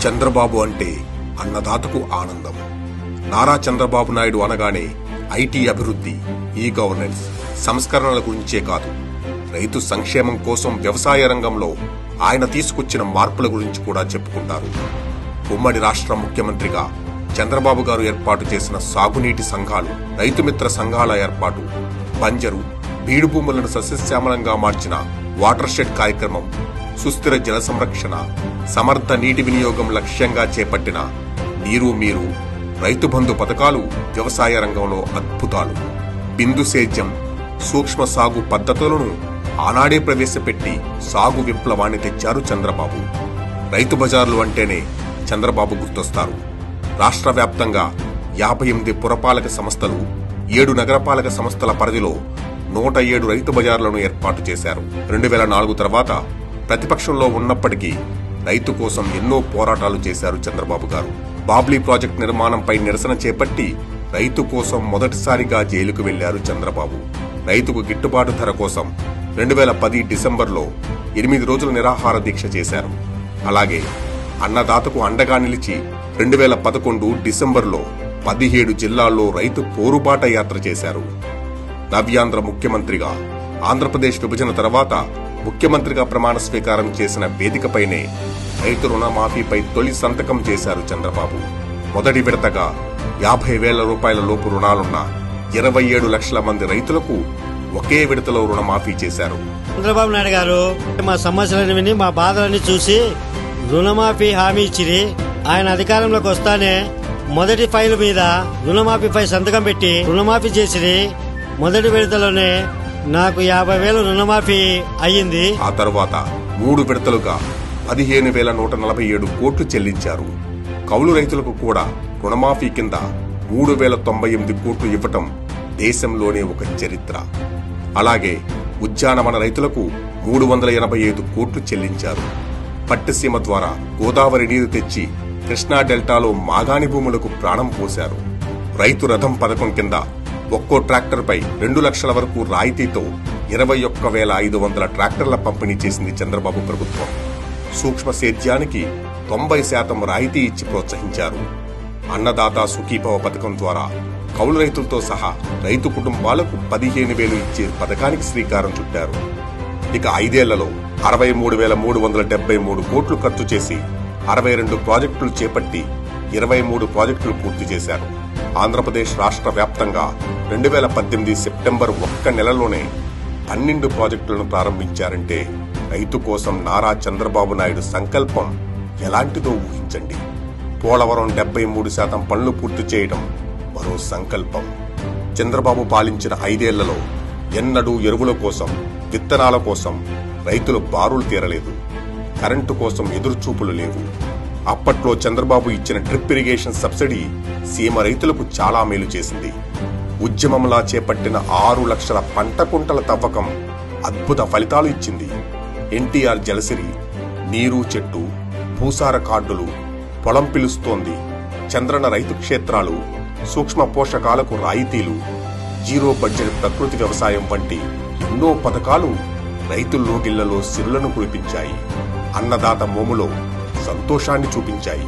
చంద్రబాబు అంటే అన్నదాతకు ఆనందం. నారా చంద్రబాబు నాయుడు అనగానే ఐటీ అభివృద్ధి, ఈ గవర్నెన్స్, సంస్కరణల గురించే కాదు, రైతు సంక్షేమం కోసం వ్యవసాయ రంగంలో ఆయన తీసుకొచ్చిన మార్పుల గురించి కూడా చెప్పుకుంటారు. ఉమ్మడి రాష్ట్ర ముఖ్యమంత్రిగా చంద్రబాబు గారు ఏర్పాటు చేసిన సాగునీటి సంఘాలు, రైతుమిత్ర సంఘాల ఏర్పాటు, బంజరు బీడు భూములను సస్యశ్యామలంగా మార్చిన వాటర్ షెడ్ కార్యక్రమం, సుస్థిర జల సంరక్షణ, సమర్థ నీటి వినియోగం లక్ష్యంగా చేపట్టిన నీరు మీరు, రైతు బంధు పథకాలు వ్యవసాయ రంగంలో అద్భుతాలు. బిందు సేద్యం, సూక్ష్మ సాగు పద్ధతులను ఆనాడే ప్రవేశపెట్టి సాగు విప్లవాన్ని తెచ్చారు చంద్రబాబు. రైతు బజార్లు అంటేనే చంద్రబాబు గుర్తొస్తారు. రాష్ట్ర వ్యాప్తంగా 58 పురపాలక సంస్థలు, 7 నగరపాలక సంస్థల పరిధిలో 107 రైతు బజార్లను ఏర్పాటు చేశారు. 2004 తర్వాత ప్రతిపక్షంలో ఉన్నప్పటికీ రైతు కోసం ఎన్నో పోరాటాలు చేశారు చంద్రబాబు గారు. బాబ్లీ ప్రాజెక్టు నిర్మాణంపై నిరసన చేపట్టి రైతు కోసం మొదటిసారిగా జైలుకు వెళ్లారు చంద్రబాబు. రైతుకు గిట్టుబాటు ధర కోసం 2010 డిసెంబర్లో 8 రోజుల నిరాహార దీక్ష చేశారు. అలాగే అన్నదాతకు అండగా నిలిచి 2011 డిసెంబర్లో 17 జిల్లాల్లో రైతు పోరుబాట యాత్ర చేశారు. నవ్యాంధ్ర ముఖ్యమంత్రిగా, ఆంధ్రప్రదేశ్ విభజన తర్వాత ముఖ్యమంత్రిగా ప్రమాణ స్వీకారం చేసిన వేదికపైనే రైతు రుణమాఫీపై తొలి సంతకం చేశారు చంద్రబాబు. మొదటి విడతగా 50,000 రూపాయల లోపు రుణాలున్న 27 లక్షల మంది రైతులకు ఒకే విడతలో రుణమాఫీ చేశారు. చంద్రబాబు నాయుడు గారు మా సమస్యలను విని, మా బాధలన్నీ చూసి రుణమాఫీ హామీ ఇచ్చిరి. ఆయన అధికారంలోకి వస్తానే మొదటి ఫైల్ మీద రుణమాఫీపై సంతకం పెట్టి రుణమాఫీ చేసిరి. మొదటి విడతలోనే నాకు 50,000 రుణమాఫీ అయ్యింది. ఆ తర్వాత 3 విడతలుగా 15,147 కోట్లు చెల్లించారు. కౌలు రైతులకు కూడా రుణమాఫీ కింద 3,098 కోట్లు ఇవ్వటం దేశంలోనే ఒక చరిత్ర. అలాగే ఉద్యానవన రైతులకు 385 కోట్లు చెల్లించారు. పట్టిసీమ ద్వారా గోదావరి నీరు తెచ్చి కృష్ణా డెల్టాలో మాగాణి భూములకు ప్రాణం పోశారు. రైతు రథం పథకం కింద ఒక్కో ట్రాక్టర్పై 2 లక్షల వరకు రాయితీతో 21,500 ట్రాక్టర్ల పంపిణీ చేసింది చంద్రబాబు ప్రభుత్వం. సూక్ష్మ సేద్యానికి 90% రాయితీ ఇచ్చి ప్రోత్సహించారు. అన్నదాత సుఖీభవ పథకం ద్వారా కౌలు రైతులతో సహా రైతు కుటుంబాలకు 15,000 ఇచ్చే పథకానికి శ్రీకారం చుట్టారు. ఇక 5 ఏళ్లలో 63,373 కోట్లు ఖర్చు చేసి 62 ప్రాజెక్టులు చేపట్టి 23 ప్రాజెక్టులు పూర్తి చేశారు. ఆంధ్రప్రదేశ్ రాష్ట్ర వ్యాప్తంగా 2018 సెప్టెంబర్ 1 నెలలోనే 12 ప్రాజెక్టులను ప్రారంభించారంటే రైతు కోసం నారా చంద్రబాబు నాయుడు సంకల్పం ఎలాంటిదో ఊహించండి. పోలవరం 73% పనులు పూర్తి చేయడం మరో సంకల్పం. చంద్రబాబు పాలించిన 5 ఏళ్లలో ఎన్నడూ ఎరువుల కోసం, విత్తనాల కోసం రైతులు బారులు తీరలేదు. కరెంటు కోసం ఎదురుచూపులు లేవు. అప్పట్లో చంద్రబాబు ఇచ్చిన డ్రిప్ ఇరిగేషన్ సబ్సిడీ సీమ రైతులకు చాలా మేలు చేసింది. ఉద్యమంలా చేపట్టిన 6 లక్షల పంట కుంటల తవ్వకం అద్భుత ఫలితాలు ఇచ్చింది. ఎన్టీఆర్ జలసిరి, నీరు చెట్టు, భూసార కార్డులు, పొలం పిలుస్తోంది, చంద్రన రైతు క్షేత్రాలు, సూక్ష్మ పోషకాలకు రాయితీలు, జీరో బడ్జెట్ ప్రకృతి వ్యవసాయం వంటి ఎన్నో పథకాలు రైతుల నోటిళ్లలో సిరులను కురిపించాయి. అన్నదాత మోములో సంతోషాన్ని చూపించాయి.